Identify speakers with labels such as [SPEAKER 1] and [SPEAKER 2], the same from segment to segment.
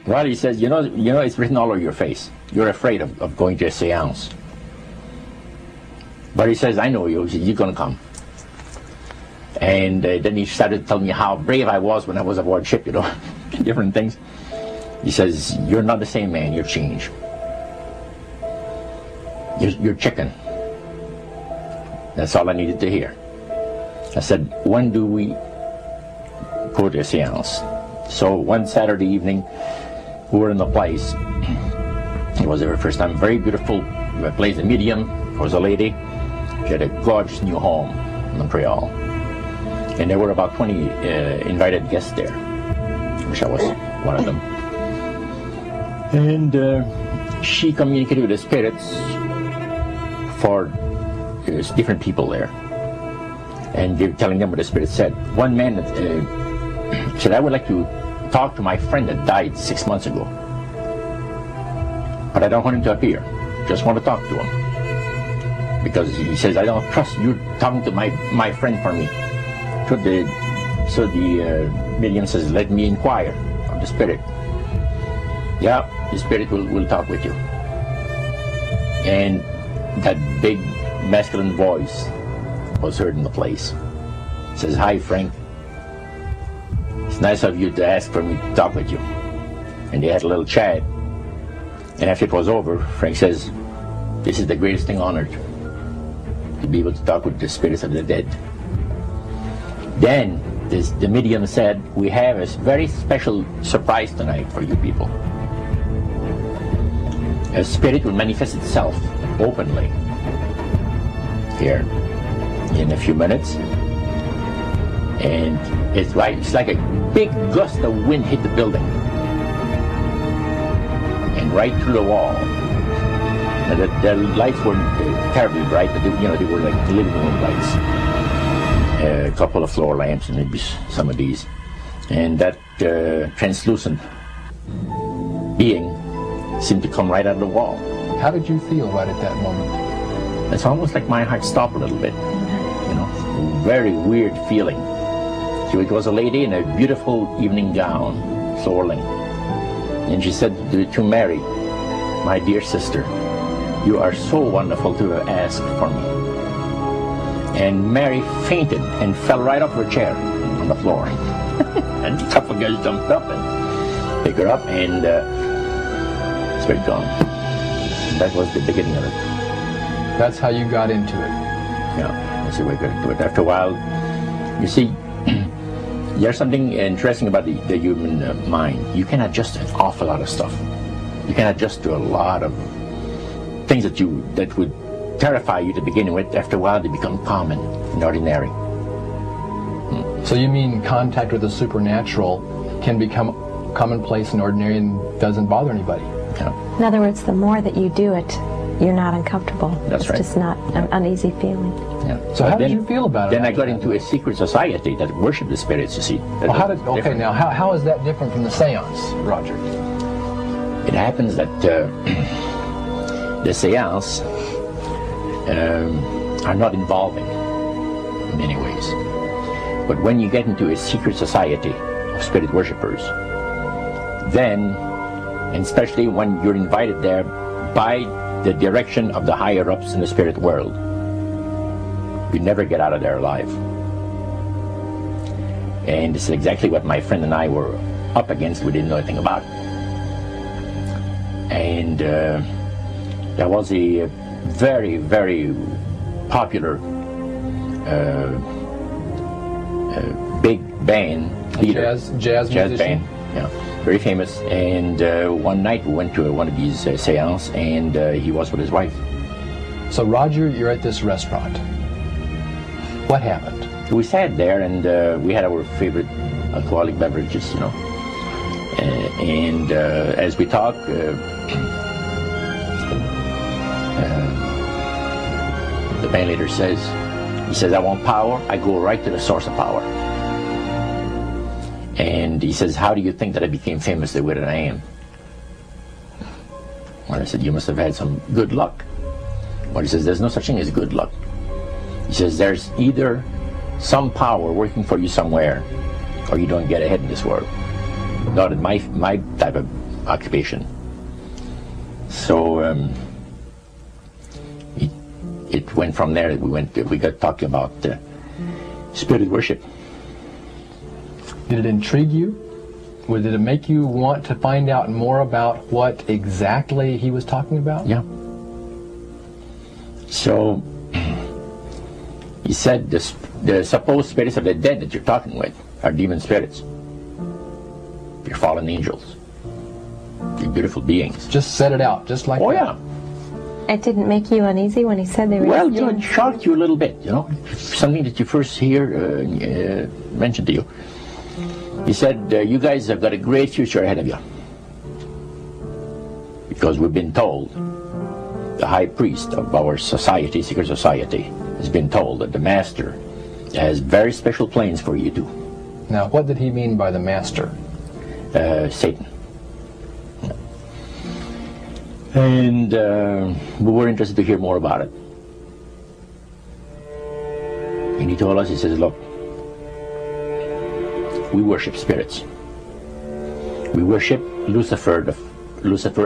[SPEAKER 1] Well, he says, you know, it's written all over your face. You're afraid of going to a seance. But he says, I know you. He says, you're going to come. And then he started to tell me how brave I was when I was aboard ship, you know, different things. He says, you're not the same man, you're changed. You're chicken. That's all I needed to hear. I said, when do we go to a seance? So one Saturday evening, we were in the place. It was our first time. Very beautiful place. The medium was a lady. She had a gorgeous new home in Montreal. And there were about 20 invited guests there, which I was one of them. And she communicated with the spirits for different people there. And they were telling them what the spirit said. One man said, I would like to talk to my friend that died 6 months ago. But I don't want him to appear. Just want to talk to him. Because he says, I don't trust you talking to my friend for me. So the medium says, let me inquire of the spirit. Yeah, the spirit will talk with you. And that big masculine voice was heard in the place. It says, hi, Frank. It's nice of you to ask for me to talk with you. And they had a little chat. And after it was over, Frank says, this is the greatest thing on earth, to be able to talk with the spirits of the dead. Then the medium said, we have a very special surprise tonight for you people. A spirit will manifest itself openly here in a few minutes. And it's like a big gust of wind hit the building. And right through the wall. Now the lights weren't terribly bright, but they were like the living room lights. A couple of floor lamps and maybe some of these. And that translucent being seemed to come right out of the wall.
[SPEAKER 2] How did you feel right at that moment?
[SPEAKER 1] It's almost like my heart stopped a little bit. You know, very weird feeling. So it was a lady in a beautiful evening gown, swirling. And she said to Mary, my dear sister, you are so wonderful to have asked for me. And Mary fainted and fell right off her chair on the floor. And a couple of guys jumped up and picked her up, and spirit gone. And that was the beginning of it.
[SPEAKER 2] That's how you got into it.
[SPEAKER 1] Yeah, that's the way I got into it. After a while, you see, there's something interesting about the human mind. You can adjust to an awful lot of stuff. You can adjust to a lot of things that would terrify you to begin with. After a while, they become common and ordinary.
[SPEAKER 2] So you mean contact with the supernatural can become commonplace and ordinary and doesn't bother anybody?
[SPEAKER 1] Yeah.
[SPEAKER 3] In other words, the more that you do it, you're not uncomfortable.
[SPEAKER 1] That's right.
[SPEAKER 3] It's just not an uneasy feeling.
[SPEAKER 1] Yeah.
[SPEAKER 2] So how did you feel about it?
[SPEAKER 1] Then I got into a secret society that worshiped the spirits, you see.
[SPEAKER 2] Well, how is that different from the seance, Roger?
[SPEAKER 1] It happens that the seance are not involving in many ways. But when you get into a secret society of spirit worshippers, then, and especially when you're invited there by the direction of the higher-ups in the spirit world, you never get out of there alive. And this is exactly what my friend and I were up against. We didn't know anything about. And there was a very, very popular big band leader.
[SPEAKER 2] Jazz
[SPEAKER 1] band, yeah, very famous. And one night we went to one of these seances, and he was with his wife.
[SPEAKER 2] So Roger, you're at this restaurant. What happened?
[SPEAKER 1] We sat there, and we had our favorite alcoholic beverages, you know. And as we talked, the band leader says, I want power. I go right to the source of power. And he says, how do you think that I became famous the way that I am? Well, I said, you must have had some good luck. Well, he says, there's no such thing as good luck. He says, there's either some power working for you somewhere, or you don't get ahead in this world. Not in my type of occupation. So it went from there. We got talking about spirit worship.
[SPEAKER 2] Did it intrigue you? Did it make you want to find out more about what exactly he was talking about?
[SPEAKER 1] Yeah. So he said the supposed spirits of the dead that you're talking with are demon spirits. They're fallen angels. They're beautiful beings.
[SPEAKER 2] Just set it out, just like that.
[SPEAKER 1] Oh yeah.
[SPEAKER 3] It didn't make you uneasy when he said they were
[SPEAKER 1] Well,
[SPEAKER 3] demons?
[SPEAKER 1] it shocked you a little bit, something that you first hear mentioned to you. He said, you guys have got a great future ahead of you. Because we've been told, the high priest of our society, secret society, has been told that the master has very special plans for you too.
[SPEAKER 2] Now, what did he mean by the master?
[SPEAKER 1] Satan. And we were interested to hear more about it. And he told us, he says, look, we worship spirits. We worship Lucifer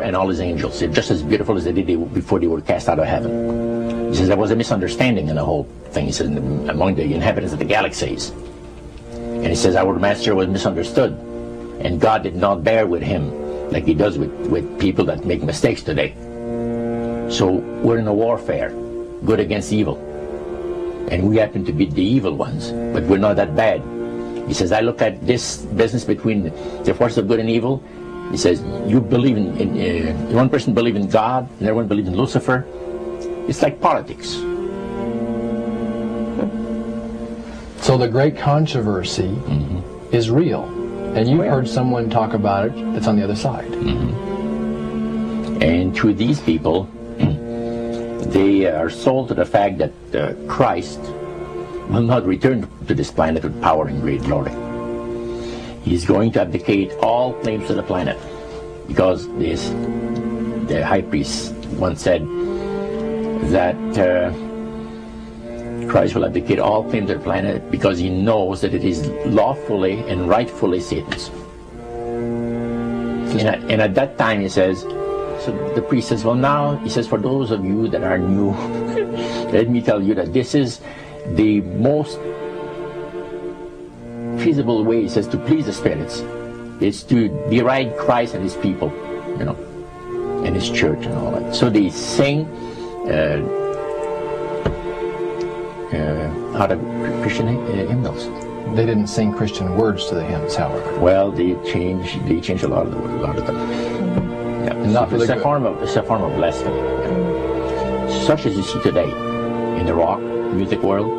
[SPEAKER 1] and all his angels. They're just as beautiful as they did before they were cast out of heaven. He says there was a misunderstanding in the whole thing. He says among the inhabitants of the galaxies. And he says our master was misunderstood. And God did not bear with him like he does with people that make mistakes today. So we're in a warfare, good against evil. And we happen to be the evil ones, but we're not that bad. He says, I look at this business between the forces of good and evil. He says, you believe in one person believes in God, and everyone believes in Lucifer. It's like politics.
[SPEAKER 2] So the great controversy is real. And you've heard someone talk about it that's on the other side.
[SPEAKER 1] And to these people, they are sold to the fact that Christ will not return to this planet with power and great glory. He's going to abdicate all claims to the planet, because the high priest once said that Christ will abdicate all claims to the planet because he knows that it is lawfully and rightfully Satan's. And at that time he says, so the priest says, well now, he says, for those of you that are new, let me tell you that this is the most feasible way, he says, to please the spirits. It's to deride Christ and his people, and his church and all that. So they sing out of Christian hymnals.
[SPEAKER 2] They didn't sing Christian words to the hymns, however.
[SPEAKER 1] Well, they changed a lot of them. Yeah.
[SPEAKER 2] And not for the good.
[SPEAKER 1] It's a form of blasphemy. Yeah. Such as you see today in the rock music world.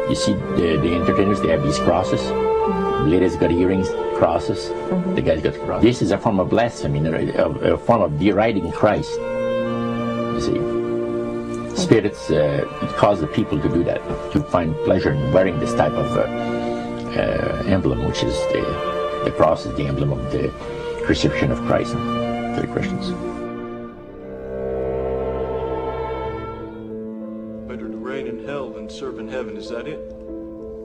[SPEAKER 1] You see the entertainers, they have these crosses. The ladies got earrings, crosses. The guys got crosses. This is a form of blasphemy, a form of deriding Christ. You see. Spirits cause the people to do that, to find pleasure in wearing this type of emblem, which is the cross is the emblem of the crucifixion of Christ to the Christians.
[SPEAKER 4] Better to reign in hell than serve in heaven, is that it?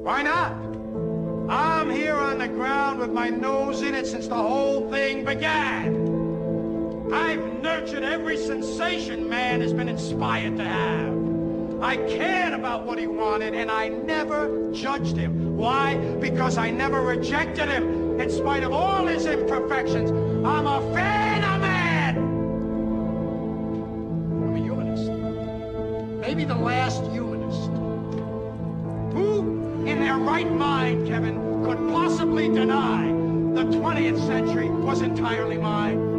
[SPEAKER 5] Why not? I'm here on the ground with my nose in it since the whole thing began. I've nurtured every sensation man has been inspired to have. I cared about what he wanted, and I never judged him. Why? Because I never rejected him, in spite of all his imperfections. I'm a fan of man! I'm a humanist. Maybe the last humanist. Who, in their right mind, Kevin, could possibly deny the 20th century was entirely mine?